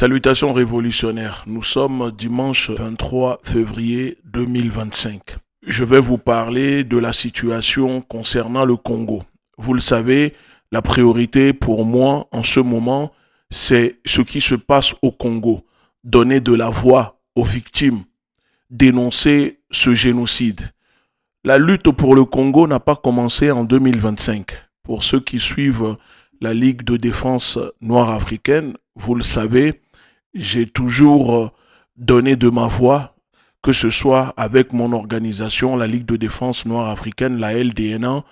Salutations révolutionnaires. Nous sommes dimanche 23 février 2025. Je vais vous parler de la situation concernant le Congo. Vous le savez, la priorité pour moi en ce moment, c'est ce qui se passe au Congo. Donner de la voix aux victimes, dénoncer ce génocide. La lutte pour le Congo n'a pas commencé en 2025. Pour ceux qui suivent la Ligue de défense noire africaine, vous le savez, j'ai toujours donné de ma voix, que ce soit avec mon organisation, la Ligue de défense noire africaine, la LDNA,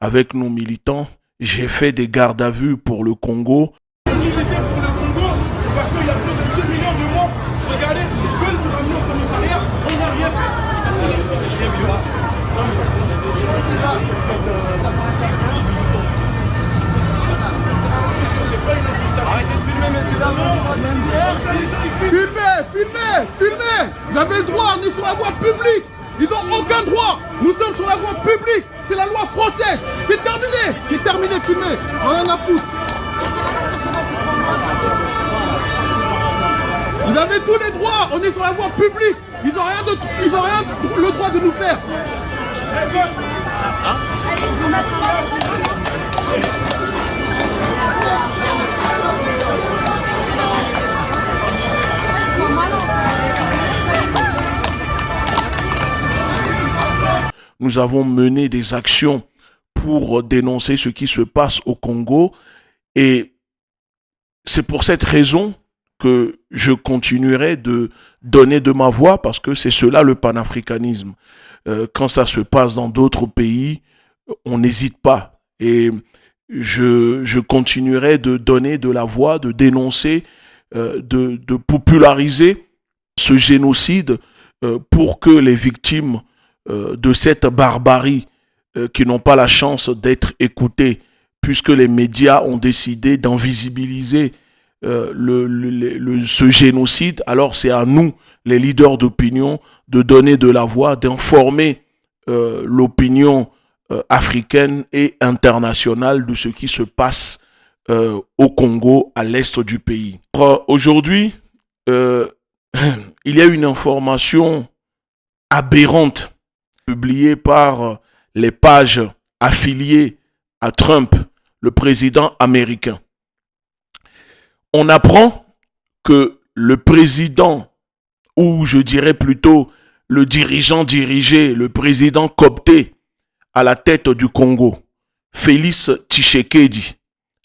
avec nos militants. J'ai fait des gardes à vue pour le Congo. Militer pour le Congo, parce qu'il y a plus de 10 millions de morts. Regardez, ils veulent nous ramener au commissariat, on n'a rien fait. Filmez. Vous avez le droit, on est sur la voie publique. Ils n'ont aucun droit. Nous sommes sur la voie publique. C'est la loi française. C'est terminé, filmez. Rien à foutre. Vous avez tous les droits, on est sur la voie publique. Ils n'ont rien le droit de nous faire. Nous avons mené des actions pour dénoncer ce qui se passe au Congo et c'est pour cette raison que je continuerai de donner de ma voix parce que c'est cela le panafricanisme. Quand ça se passe dans d'autres pays, on n'hésite pas et je continuerai de donner de la voix, de dénoncer, de populariser ce génocide pour que les victimes de cette barbarie qui n'ont pas la chance d'être écoutées puisque les médias ont décidé d'invisibiliser ce génocide, alors c'est à nous, les leaders d'opinion, de donner de la voix, d'informer l'opinion africaine et internationale de ce qui se passe au Congo, à l'est du pays. Aujourd'hui, il y a une information aberrante publiée par les pages affiliées à Trump, le président américain. On apprend que le président, ou je dirais plutôt le dirigeant dirigé, le président coopté à la tête du Congo, Félix Tshisekedi,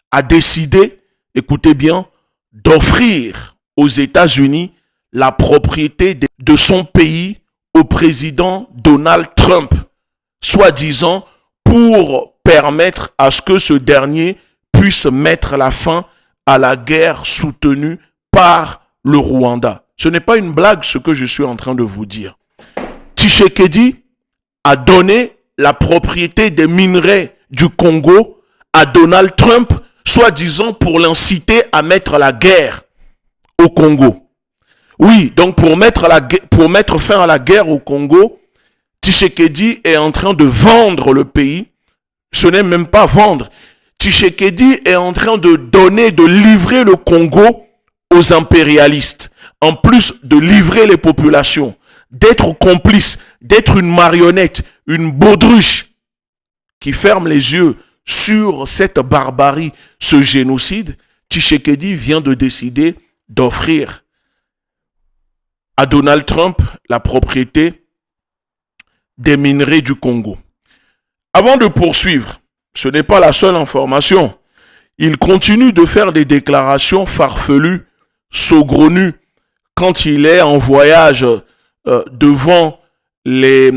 a décidé, écoutez bien, d'offrir aux États-Unis la propriété de son pays au président Donald Trump, soi-disant pour permettre à ce que ce dernier puisse mettre la fin à la guerre soutenue par le Rwanda. Ce n'est pas une blague ce que je suis en train de vous dire. Tshisekedi a donné la propriété des minerais du Congo à Donald Trump, soi-disant pour l'inciter à mettre la guerre au Congo. Oui, donc pour mettre fin à la guerre au Congo, Tshisekedi est en train de vendre le pays. Ce n'est même pas vendre. Tshisekedi est en train de livrer le Congo aux impérialistes. En plus de livrer les populations, d'être complice, d'être une marionnette, une baudruche qui ferme les yeux sur cette barbarie, ce génocide, Tshisekedi vient de décider d'offrir à Donald Trump la propriété des minerais du Congo. Avant de poursuivre, ce n'est pas la seule information. Il continue de faire des déclarations farfelues, saugrenues, quand il est en voyage devant les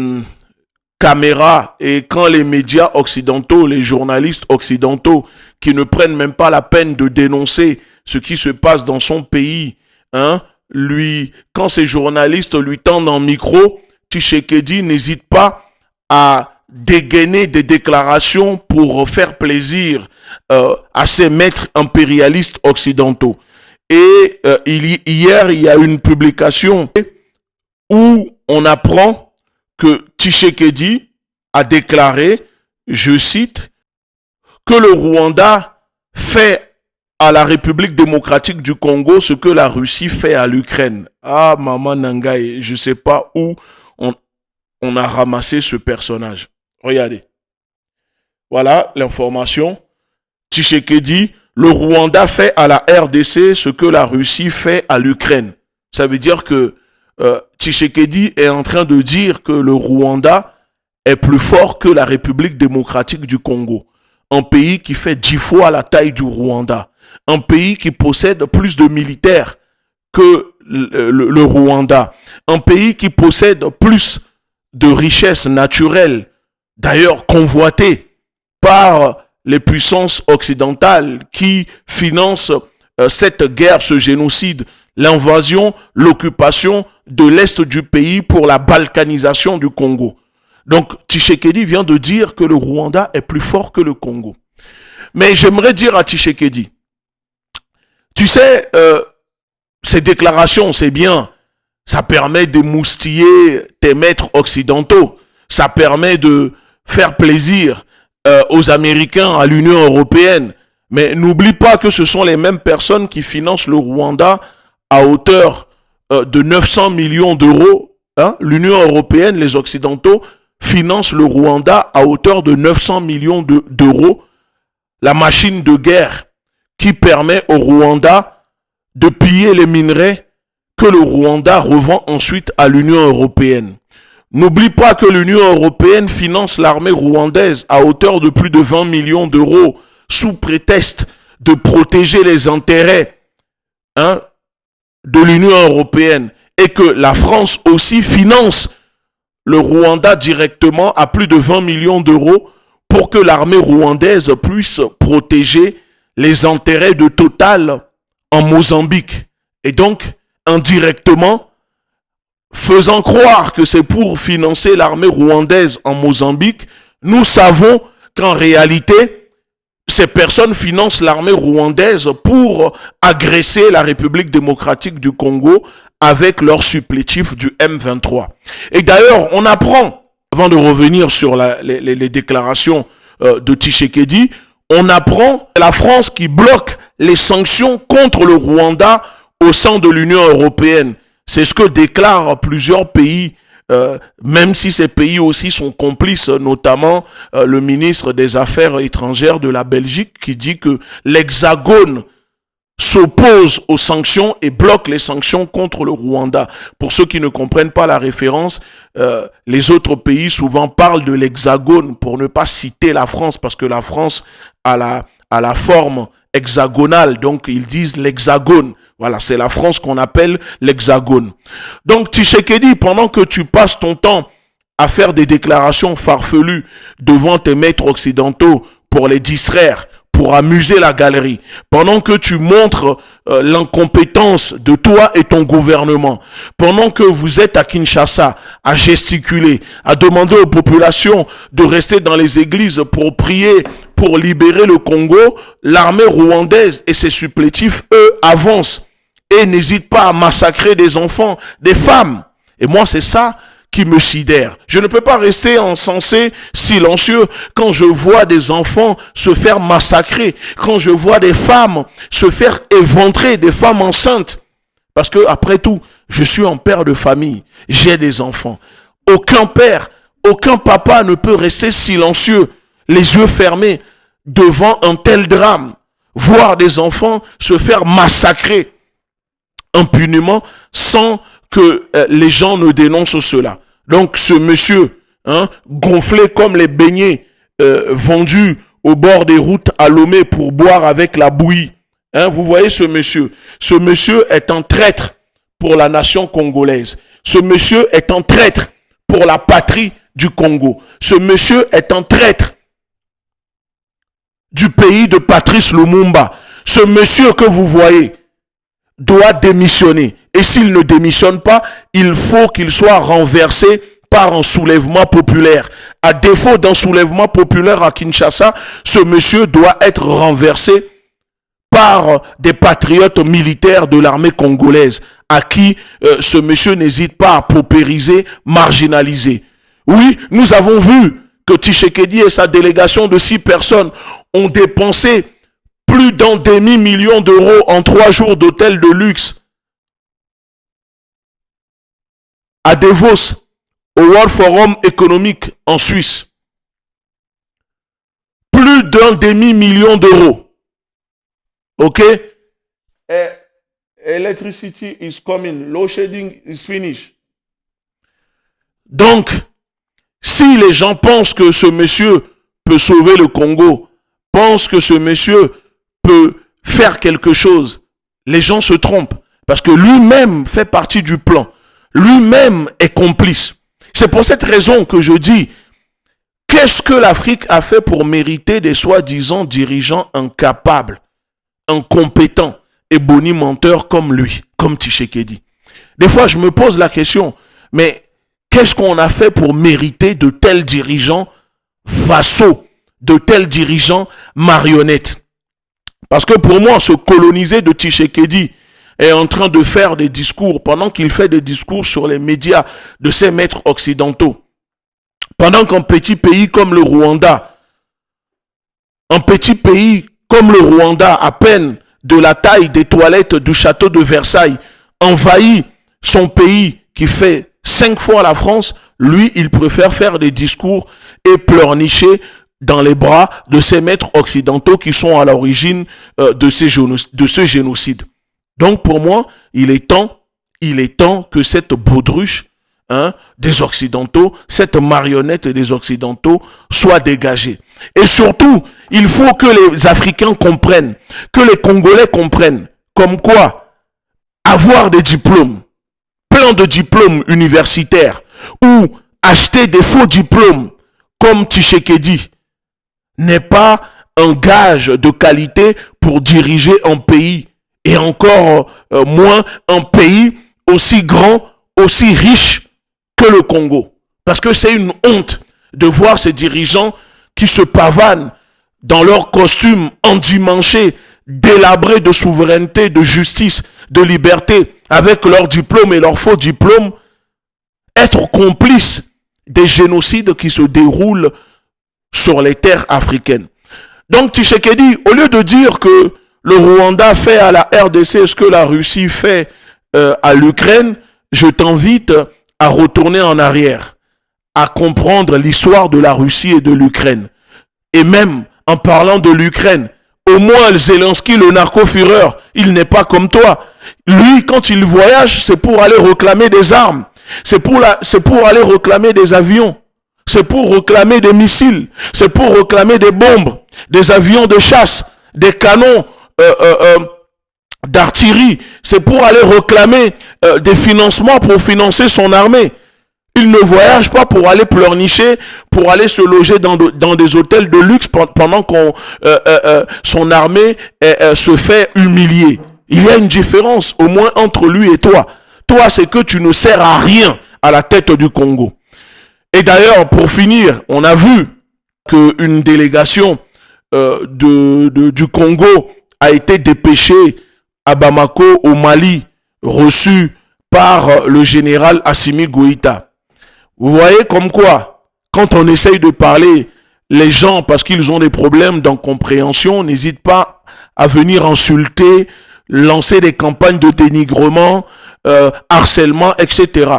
caméras et quand les médias occidentaux, les journalistes occidentaux qui ne prennent même pas la peine de dénoncer ce qui se passe dans son pays, quand ces journalistes lui tendent un micro, Tshisekedi n'hésite pas à dégainer des déclarations pour faire plaisir à ces maîtres impérialistes occidentaux. Et hier, il y a une publication où on apprend que Tshisekedi a déclaré, je cite, que le Rwanda fait à la République démocratique du Congo ce que la Russie fait à l'Ukraine. Ah, maman Nangaï, je ne sais pas où on a ramassé ce personnage. Regardez. Voilà l'information. Tshisekedi, le Rwanda fait à la RDC ce que la Russie fait à l'Ukraine. Ça veut dire que Tshisekedi est en train de dire que le Rwanda est plus fort que la République démocratique du Congo. Un pays qui fait 10 fois la taille du Rwanda. Un pays qui possède plus de militaires que le Rwanda. Un pays qui possède plus de richesses naturelles, d'ailleurs convoitées par les puissances occidentales qui financent cette guerre, ce génocide, l'invasion, l'occupation de l'Est du pays pour la balkanisation du Congo. Donc, Tshisekedi vient de dire que le Rwanda est plus fort que le Congo. Mais j'aimerais dire à Tshisekedi, tu sais, ces déclarations, c'est bien. Ça permet de moustiller tes maîtres occidentaux. Ça permet de faire plaisir aux Américains, à l'Union européenne. Mais n'oublie pas que ce sont les mêmes personnes qui financent le Rwanda à hauteur de 900 millions d'euros. Hein? L'Union européenne, les Occidentaux, financent le Rwanda à hauteur de 900 millions d'euros. La machine de guerre qui permet au Rwanda de piller les minerais que le Rwanda revend ensuite à l'Union européenne. N'oublie pas que l'Union européenne finance l'armée rwandaise à hauteur de plus de 20 millions d'euros sous prétexte de protéger les intérêts de l'Union européenne et que la France aussi finance le Rwanda directement à plus de 20 millions d'euros pour que l'armée rwandaise puisse protéger les intérêts de Total en Mozambique. Et donc, indirectement, faisant croire que c'est pour financer l'armée rwandaise en Mozambique, nous savons qu'en réalité, ces personnes financent l'armée rwandaise pour agresser la République démocratique du Congo avec leur supplétif du M23. Et d'ailleurs, on apprend, avant de revenir sur les déclarations de Tshisekedi, on apprend la France qui bloque les sanctions contre le Rwanda au sein de l'Union européenne. C'est ce que déclarent plusieurs pays, même si ces pays aussi sont complices, notamment le ministre des Affaires étrangères de la Belgique qui dit que l'Hexagone s'oppose aux sanctions et bloque les sanctions contre le Rwanda. Pour ceux qui ne comprennent pas la référence, les autres pays souvent parlent de l'Hexagone pour ne pas citer la France, parce que la France a la forme hexagonale, donc ils disent l'Hexagone. Voilà, c'est la France qu'on appelle l'Hexagone. Donc Tshisekedi, pendant que tu passes ton temps à faire des déclarations farfelues devant tes maîtres occidentaux pour les distraire, pour amuser la galerie, pendant que tu montres l'incompétence de toi et ton gouvernement, pendant que vous êtes à Kinshasa à gesticuler, à demander aux populations de rester dans les églises pour prier, pour libérer le Congo, l'armée rwandaise et ses supplétifs, eux, avancent et n'hésitent pas à massacrer des enfants, des femmes. Et moi, c'est ça qui me sidère. Je ne peux pas rester encensé, silencieux, quand je vois des enfants se faire massacrer, quand je vois des femmes se faire éventrer, des femmes enceintes. Parce que, après tout, je suis un père de famille, j'ai des enfants. Aucun père, aucun papa ne peut rester silencieux, les yeux fermés, devant un tel drame. Voir des enfants se faire massacrer impunément sans que les gens ne dénoncent cela. Donc ce monsieur, gonflé comme les beignets vendus au bord des routes à Lomé pour boire avec la bouillie. Vous voyez ce monsieur. Ce monsieur est un traître pour la nation congolaise. Ce monsieur est un traître pour la patrie du Congo. Ce monsieur est un traître du pays de Patrice Lumumba. Ce monsieur que vous voyez doit démissionner. Et s'il ne démissionne pas, il faut qu'il soit renversé par un soulèvement populaire. À défaut d'un soulèvement populaire à Kinshasa, ce monsieur doit être renversé par des patriotes militaires de l'armée congolaise, à qui ce monsieur n'hésite pas à paupériser, marginaliser. Oui, nous avons vu que Tshisekedi et sa délégation de 6 personnes ont dépensé plus d'un demi-million d'euros en 3 jours d'hôtel de luxe à Davos, au World Forum économique en Suisse. Plus d'un demi-million d'euros. Ok? Electricity is coming. Load shedding is finished. Donc, si les gens pensent que ce monsieur peut sauver le Congo, pensent que ce monsieur peut faire quelque chose, les gens se trompent. Parce que lui-même fait partie du plan. Lui-même est complice. C'est pour cette raison que je dis, qu'est-ce que l'Afrique a fait pour mériter des soi-disant dirigeants incapables, incompétents et bonimenteurs comme lui, comme Tshisekedi? Des fois, je me pose la question, mais qu'est-ce qu'on a fait pour mériter de tels dirigeants vassaux, de tels dirigeants marionnettes? Parce que pour moi, ce colonisé de Tshisekedi est en train de faire des discours, pendant qu'il fait des discours sur les médias de ses maîtres occidentaux. Pendant qu'un petit pays comme le Rwanda, à peine de la taille des toilettes du château de Versailles, envahit son pays qui fait 5 fois la France, lui, il préfère faire des discours et pleurnicher dans les bras de ses maîtres occidentaux qui sont à l'origine de ce génocide. Donc pour moi, il est temps que cette baudruche des Occidentaux, cette marionnette des Occidentaux soit dégagée. Et surtout, il faut que les Africains comprennent, que les Congolais comprennent, comme quoi avoir des diplômes, plein de diplômes universitaires, ou acheter des faux diplômes, comme Tshisekedi, n'est pas un gage de qualité pour diriger un pays, et encore moins un pays aussi grand, aussi riche que le Congo. Parce que c'est une honte de voir ces dirigeants qui se pavanent dans leurs costumes endimanchés, délabrés de souveraineté, de justice, de liberté, avec leurs diplômes et leurs faux diplômes, être complices des génocides qui se déroulent sur les terres africaines. Donc Tshisekedi, au lieu de dire que le Rwanda fait à la RDC ce que la Russie fait à l'Ukraine, je t'invite à retourner en arrière, à comprendre l'histoire de la Russie et de l'Ukraine. Et même en parlant de l'Ukraine, au moins Zelensky, le narco-fureur, il n'est pas comme toi. Lui, quand il voyage, c'est pour aller réclamer des armes, c'est pour aller réclamer des avions, c'est pour réclamer des missiles, c'est pour réclamer des bombes, des avions de chasse, des canons d'artillerie, c'est pour aller réclamer des financements pour financer son armée. Il ne voyage pas pour aller pleurnicher, pour aller se loger dans des hôtels de luxe pendant que son armée se fait humilier. Il y a une différence au moins entre lui et toi. Toi, c'est que tu ne sers à rien à la tête du Congo. Et d'ailleurs, pour finir, on a vu qu'une délégation du Congo a été dépêchée à Bamako, au Mali, reçue par le général Assimi Goïta. Vous voyez comme quoi, quand on essaye de parler, les gens, parce qu'ils ont des problèmes d'incompréhension, n'hésitent pas à venir insulter, lancer des campagnes de dénigrement, harcèlement, etc.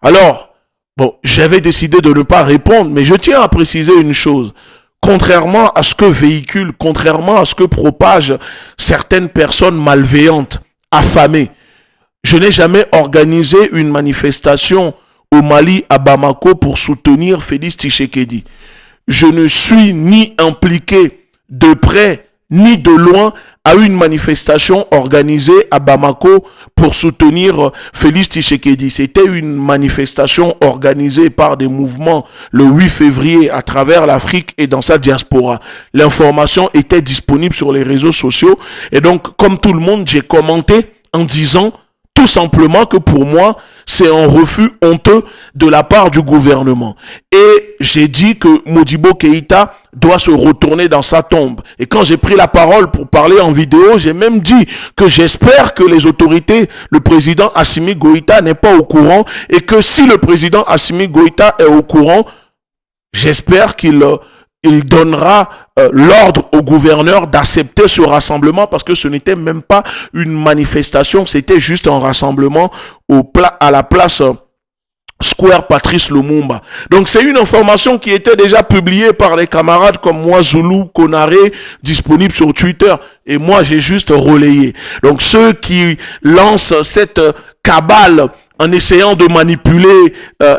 Alors, bon, j'avais décidé de ne pas répondre, mais je tiens à préciser une chose. Contrairement à ce que véhicule, contrairement à ce que propagent certaines personnes malveillantes, affamées, je n'ai jamais organisé une manifestation au Mali, à Bamako, pour soutenir Félix Tshisekedi. Je ne suis ni impliqué de près ni de loin à une manifestation organisée à Bamako pour soutenir Félix Tshisekedi. C'était une manifestation organisée par des mouvements le 8 février à travers l'Afrique et dans sa diaspora. L'information était disponible sur les réseaux sociaux et donc, comme tout le monde, j'ai commenté en disant tout simplement que pour moi, c'est un refus honteux de la part du gouvernement. Et j'ai dit que Modibo Keïta doit se retourner dans sa tombe. Et quand j'ai pris la parole pour parler en vidéo, j'ai même dit que j'espère que les autorités, le président Assimi Goïta n'est pas au courant et que si le président Assimi Goïta est au courant, j'espère qu'il il donnera l'ordre au gouverneur d'accepter ce rassemblement parce que ce n'était même pas une manifestation, c'était juste un rassemblement à la place Square Patrice Lumumba. Donc c'est une information qui était déjà publiée par les camarades comme moi, Zulu, Konaré, disponible sur Twitter. Et moi, j'ai juste relayé. Donc ceux qui lancent cette cabale en essayant de manipuler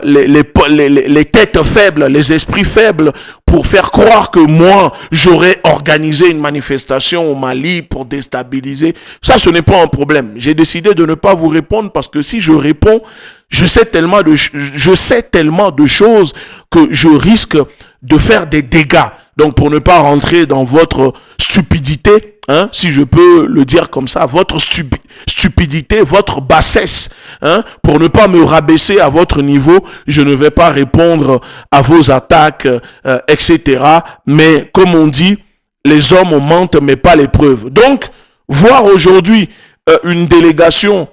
les têtes faibles, les esprits faibles, pour faire croire que moi, j'aurais organisé une manifestation au Mali pour déstabiliser. Ça, ce n'est pas un problème. J'ai décidé de ne pas vous répondre parce que si je réponds, je sais tellement de choses que je risque de faire des dégâts. Donc, pour ne pas rentrer dans votre stupidité, hein, si je peux le dire comme ça, votre stupidité, votre bassesse, hein, pour ne pas me rabaisser à votre niveau, je ne vais pas répondre à vos attaques, etc. Mais comme on dit, les hommes mentent mais pas les preuves. Donc, voir aujourd'hui une délégation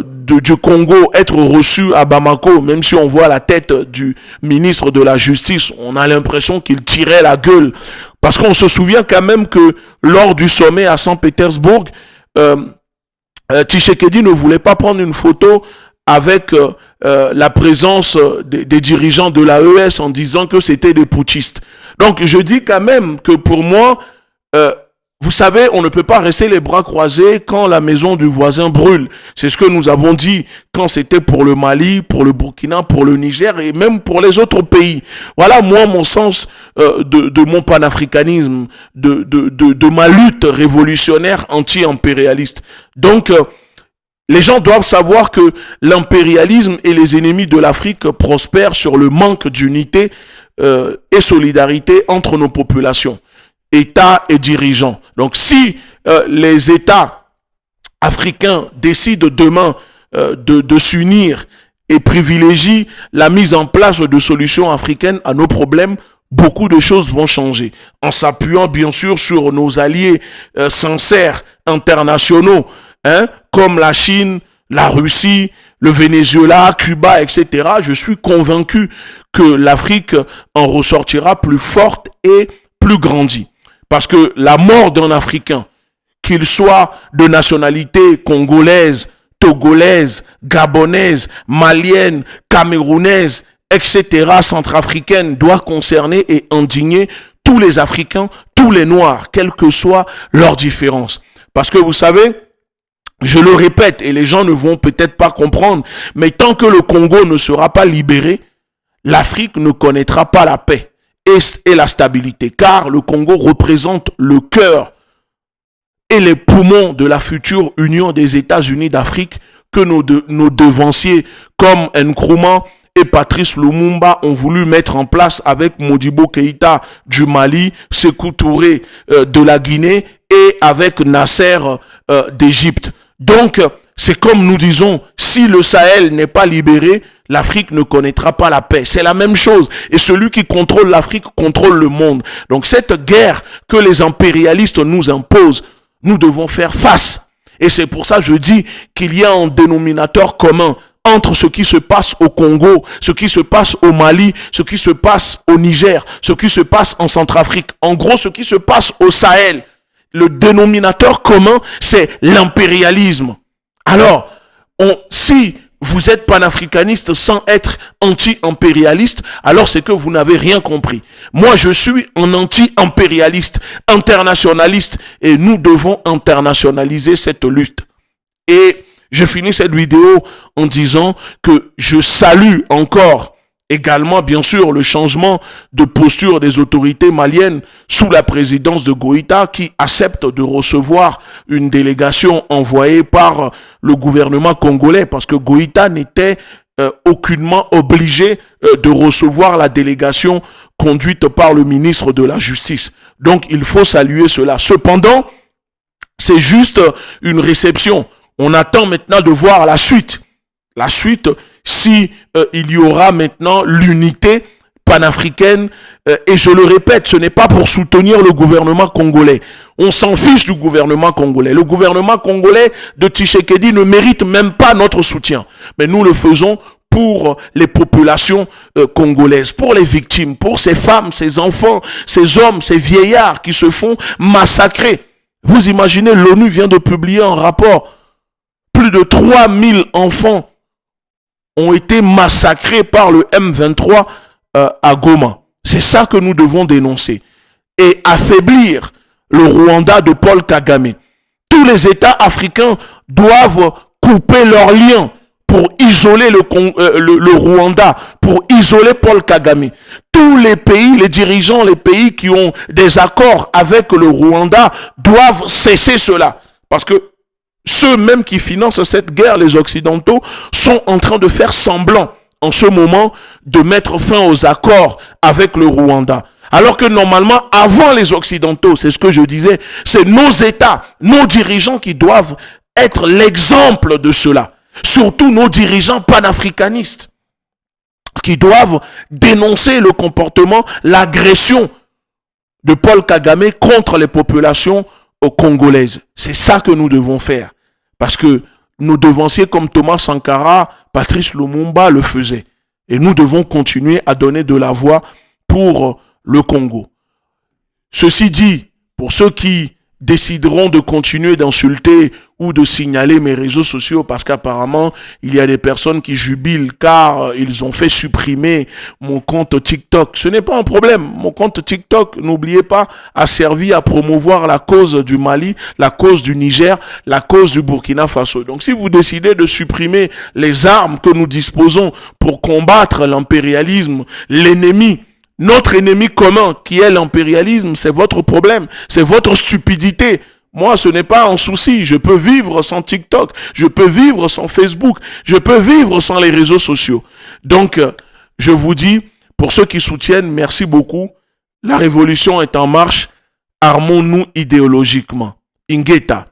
du Congo être reçu à Bamako, même si on voit la tête du ministre de la Justice, on a l'impression qu'il tirait la gueule. Parce qu'on se souvient quand même que lors du sommet à Saint-Pétersbourg, Tshisekedi ne voulait pas prendre une photo avec la présence des dirigeants de l'AES en disant que c'était des putschistes. Donc je dis quand même que pour moi, vous savez, on ne peut pas rester les bras croisés quand la maison du voisin brûle. C'est ce que nous avons dit quand c'était pour le Mali, pour le Burkina, pour le Niger et même pour les autres pays. Voilà, moi, mon sens de mon panafricanisme, de ma lutte révolutionnaire anti-impérialiste. Donc, les gens doivent savoir que l'impérialisme et les ennemis de l'Afrique prospèrent sur le manque d'unité et solidarité entre nos populations. États et dirigeants. Donc si les États africains décident demain de s'unir et privilégient la mise en place de solutions africaines à nos problèmes, beaucoup de choses vont changer. En s'appuyant bien sûr sur nos alliés sincères internationaux, hein, comme la Chine, la Russie, le Venezuela, Cuba, etc. Je suis convaincu que l'Afrique en ressortira plus forte et plus grandie. Parce que la mort d'un Africain, qu'il soit de nationalité congolaise, togolaise, gabonaise, malienne, camerounaise, etc., centrafricaine, doit concerner et indigner tous les Africains, tous les Noirs, quelle que soit leur différence. Parce que vous savez, je le répète, et les gens ne vont peut-être pas comprendre, mais tant que le Congo ne sera pas libéré, l'Afrique ne connaîtra pas la paix et la stabilité, car le Congo représente le cœur et les poumons de la future Union des États-Unis d'Afrique que nos devanciers comme Nkrumah et Patrice Lumumba ont voulu mettre en place avec Modibo Keïta du Mali, Sékou Touré de la Guinée et avec Nasser d'Égypte. Donc, c'est comme nous disons, si le Sahel n'est pas libéré, l'Afrique ne connaîtra pas la paix. C'est la même chose. Et celui qui contrôle l'Afrique contrôle le monde. Donc cette guerre que les impérialistes nous imposent, nous devons faire face. Et c'est pour ça que je dis qu'il y a un dénominateur commun entre ce qui se passe au Congo, ce qui se passe au Mali, ce qui se passe au Niger, ce qui se passe en Centrafrique. En gros, ce qui se passe au Sahel. Le dénominateur commun, c'est l'impérialisme. Alors, si vous êtes panafricaniste sans être anti-impérialiste, alors c'est que vous n'avez rien compris. Moi, je suis un anti-impérialiste, internationaliste, et nous devons internationaliser cette lutte. Et je finis cette vidéo en disant que je salue encore également, bien sûr, le changement de posture des autorités maliennes sous la présidence de Goïta qui accepte de recevoir une délégation envoyée par le gouvernement congolais parce que Goïta n'était aucunement obligé de recevoir la délégation conduite par le ministre de la Justice. Donc, il faut saluer cela. Cependant, c'est juste une réception. On attend maintenant de voir la suite. La suite, si il y aura maintenant l'unité panafricaine, et je le répète, ce n'est pas pour soutenir le gouvernement congolais. On s'en fiche du gouvernement congolais. Le gouvernement congolais de Tshisekedi ne mérite même pas notre soutien. Mais nous le faisons pour les populations congolaises, pour les victimes, pour ces femmes, ces enfants, ces hommes, ces vieillards qui se font massacrer. Vous imaginez, l'ONU vient de publier un rapport. Plus de 3000 enfants ont été massacrés par le M23 à Goma. C'est ça que nous devons dénoncer. Et affaiblir le Rwanda de Paul Kagame. Tous les États africains doivent couper leurs liens pour isoler le Rwanda, pour isoler Paul Kagame. Tous les pays, les dirigeants, les pays qui ont des accords avec le Rwanda doivent cesser cela. Parce que ceux même qui financent cette guerre, les Occidentaux, sont en train de faire semblant en ce moment de mettre fin aux accords avec le Rwanda. Alors que normalement, avant les Occidentaux, c'est ce que je disais, c'est nos États, nos dirigeants qui doivent être l'exemple de cela. Surtout nos dirigeants panafricanistes qui doivent dénoncer le comportement, l'agression de Paul Kagame contre les populations congolaises. C'est ça que nous devons faire. Parce que nos devanciers comme Thomas Sankara, Patrice Lumumba le faisaient. Et nous devons continuer à donner de la voix pour le Congo. Ceci dit, pour ceux qui décideront de continuer d'insulter ou de signaler mes réseaux sociaux parce qu'apparemment il y a des personnes qui jubilent car ils ont fait supprimer mon compte TikTok. Ce n'est pas un problème. Mon compte TikTok, n'oubliez pas, a servi à promouvoir la cause du Mali, la cause du Niger, la cause du Burkina Faso. Donc si vous décidez de supprimer les armes que nous disposons pour combattre l'impérialisme, l'ennemi, notre ennemi commun qui est l'impérialisme, c'est votre problème, c'est votre stupidité. Moi, ce n'est pas un souci. Je peux vivre sans TikTok, je peux vivre sans Facebook, je peux vivre sans les réseaux sociaux. Donc, je vous dis, pour ceux qui soutiennent, merci beaucoup. La révolution est en marche. Armons-nous idéologiquement. Ingeta.